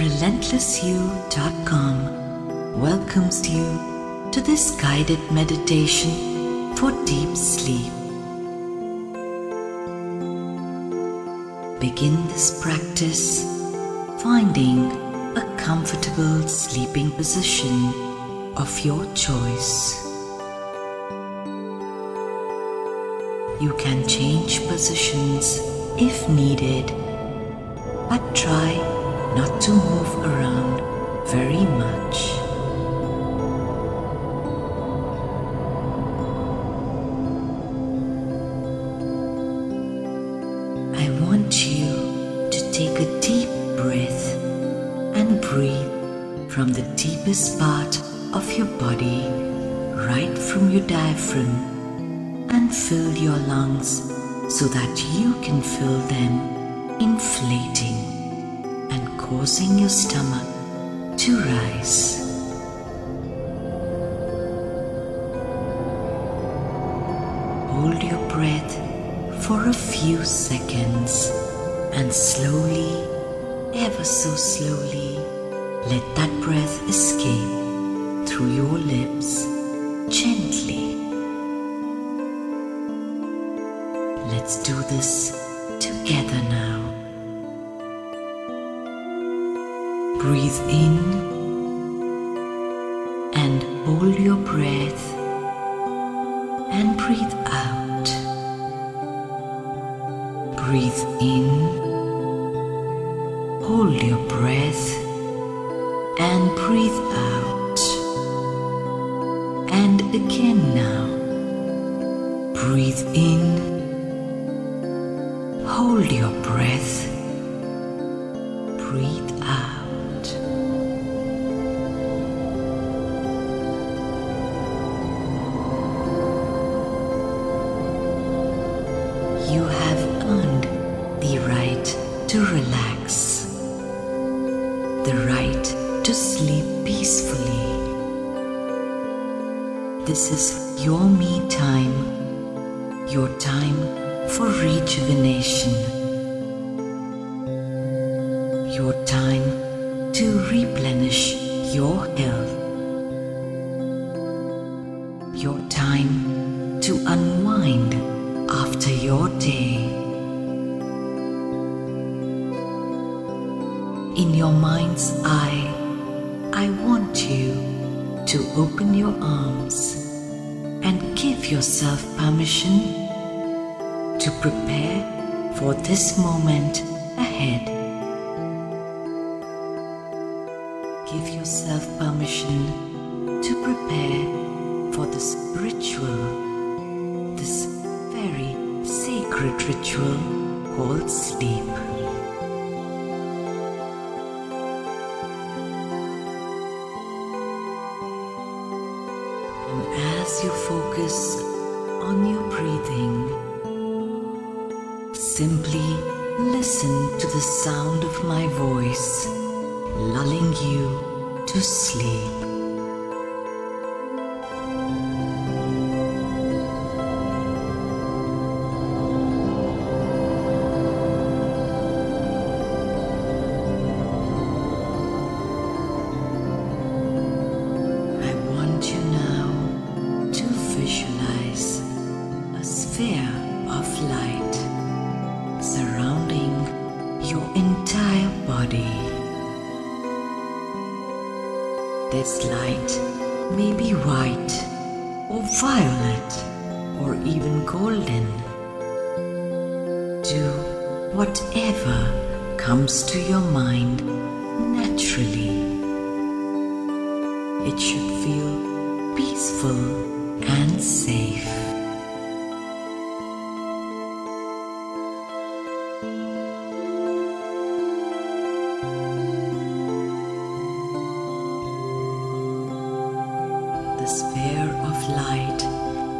RelentlessYou.com welcomes you to this guided meditation for deep sleep. Begin this practice finding a comfortable sleeping position of your choice. You can change positions if needed, but try not to move around very much. I want you to take a deep breath and breathe from the deepest part of your body, right from your diaphragm, and fill your lungs so that you can feel them inflating and causing your stomach to rise. Hold your breath for a few seconds and slowly, ever so slowly, let that breath escape through your lips gently. Let's do this together now. Breathe in and hold your breath and breathe out. Breathe in, hold your breath and breathe out. And again now. Breathe in, hold your breath, breathe out. You have earned the right to relax, the right to sleep peacefully. This is your me time, your time for rejuvenation, your time to replenish your health, your time to unwind after your day. In your mind's eye, I want you to open your arms and give yourself permission to prepare for this moment ahead. Give yourself permission to prepare for this ritual, this very sacred ritual called sleep. And as you focus on your breathing, simply listen to the sound of my voice, lulling you to sleep. I want you now to visualize a sphere of light surrounding your entire body. This light may be white or violet or even golden. Do whatever comes to your mind naturally. It should feel peaceful and safe. The sphere of light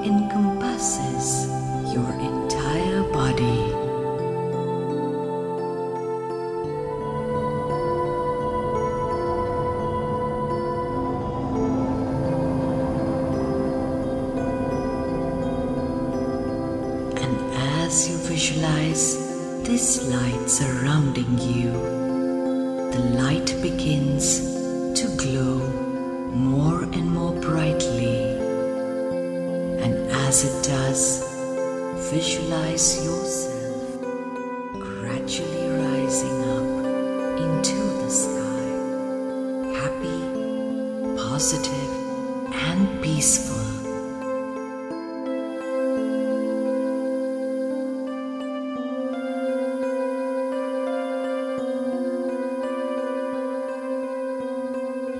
encompasses your entire body. And as you visualize this light surrounding you, the light begins to glow more and more brightly. And as it does, visualize yourself gradually rising up into the sky, happy, positive, and peaceful.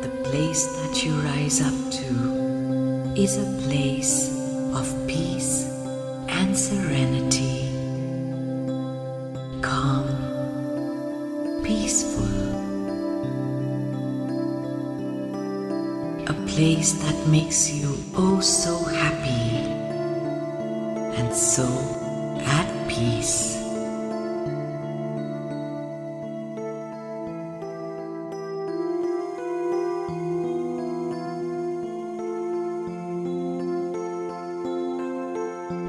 The place that you rise up to is a place of peace and serenity, calm, peaceful, a place that makes you oh so happy and so at peace.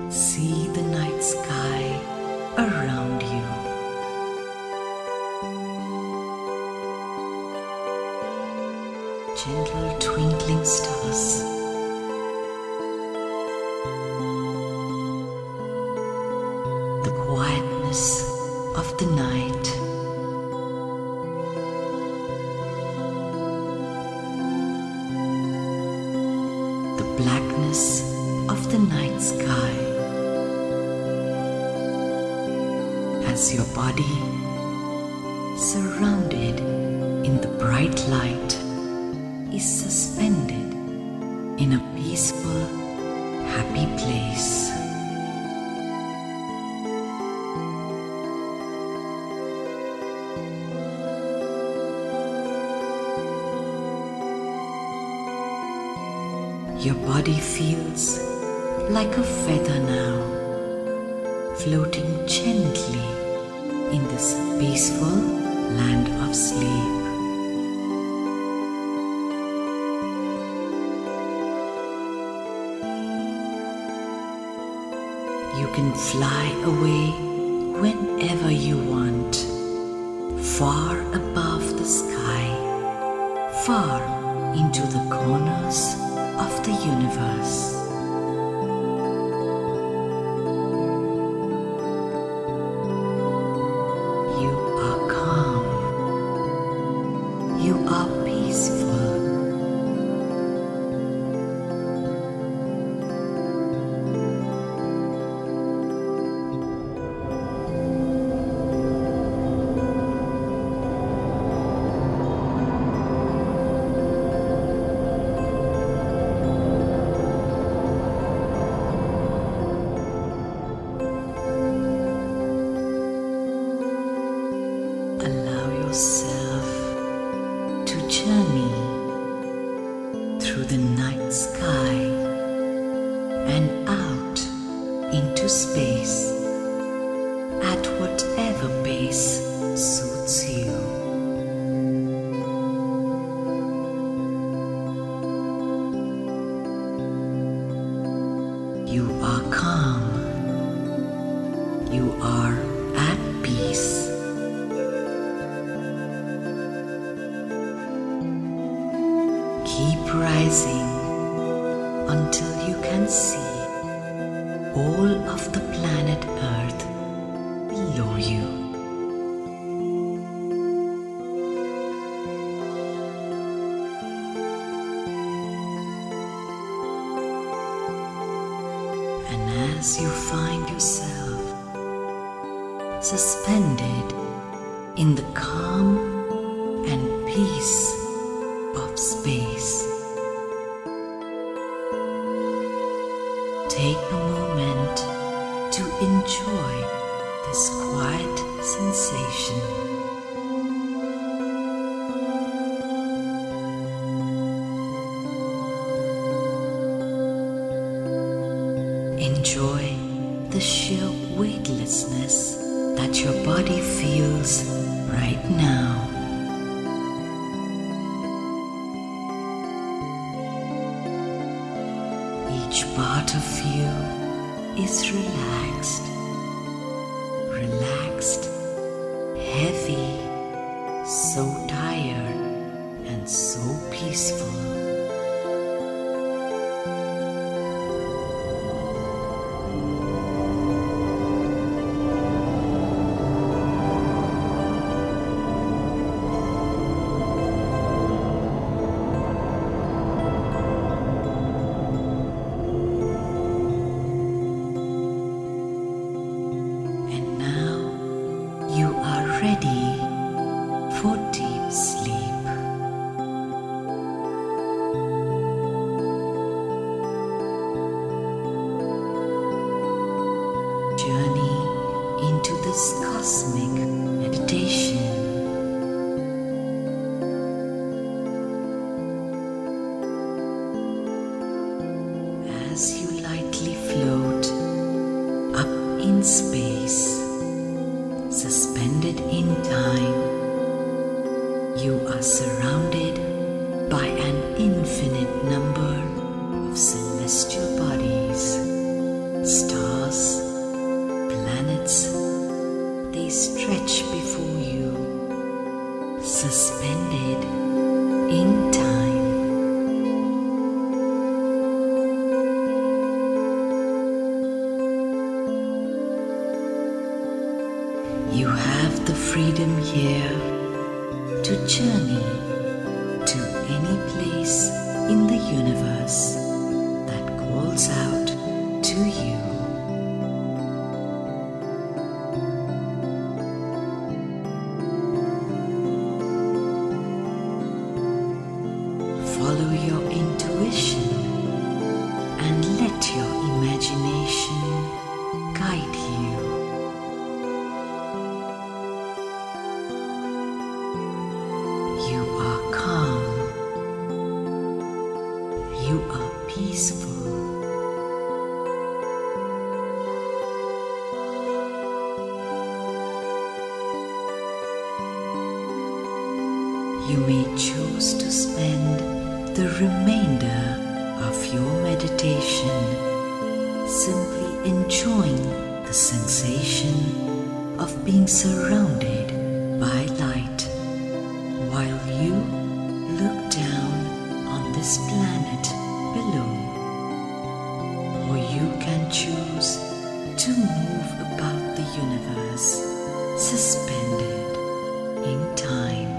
See the night sky around you. Gentle twinkling stars. The quietness of the night. The blackness of the night sky. As your body, surrounded in the bright light, is suspended in a peaceful, happy place. Your body feels like a feather now, floating gently in this peaceful land of sleep. You can fly away whenever you want, far above the sky, far into the corners of the universe. You are peaceful. Allow yourself to journey through the night sky and out into space at whatever pace suits you. You are calm. You are at peace. Keep rising until you can see all of the planet Earth below you. And as you find yourself suspended in the calm and peace of space, take a moment to enjoy this quiet sensation. Enjoy the sheer weightlessness that your body feels right now. Each part of you is relaxed, heavy, so tired. this cosmic meditation. As you lightly float up in space, suspended in time, you are surrounded by an infinite number of celestial bodies, stars, planets. They stretch before you, suspended in time. You have the freedom here to journey to any place in the universe that calls out to you. Follow your intuition and let your imagination guide you. You are calm. You are peaceful. You may choose to spend the remainder of your meditation simply enjoying the sensation of being surrounded by light while you look down on this planet below. Or you can choose to move about the universe suspended in time.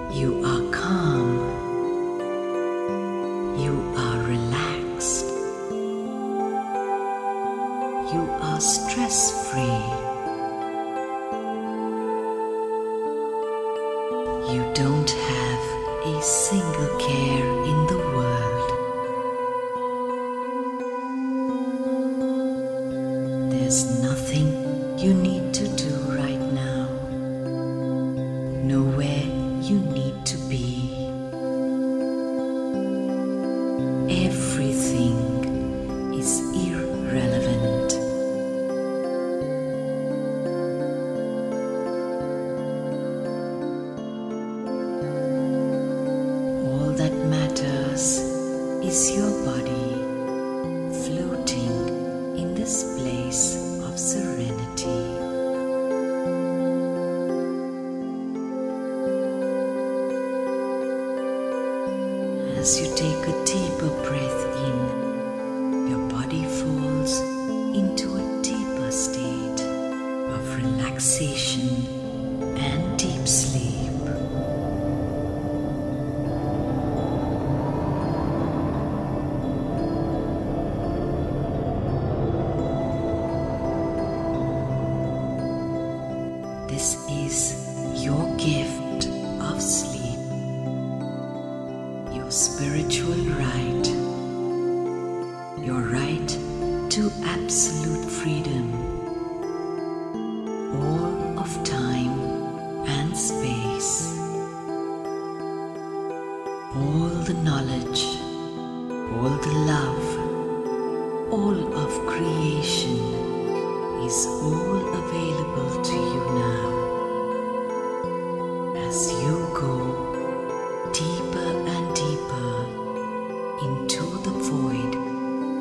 You are calm. You are relaxed. You are stress-free. You don't have a single care in the world. There's nothing you need to do right now. Nowhere you need to be. Everything is irrelevant. All that matters is your body floating in this place of serenity. As you take a deeper breath in, your body falls into a deeper state of relaxation and deep sleep. This is your gift of sleep. Your spiritual right, your right to absolute freedom, all of time and space, all the knowledge, all the love, all of creation is all available to you now. As you go deeper and deeper into the void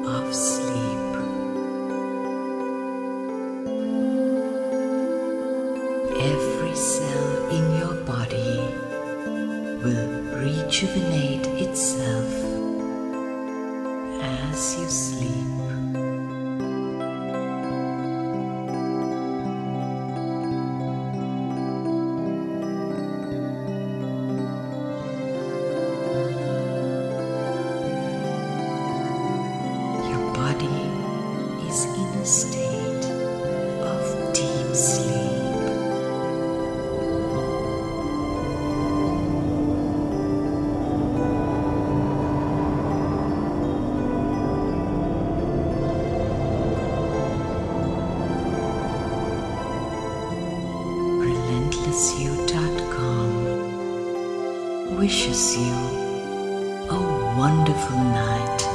of sleep. Every cell in your body will rejuvenate itself as you sleep. wishes you a wonderful night.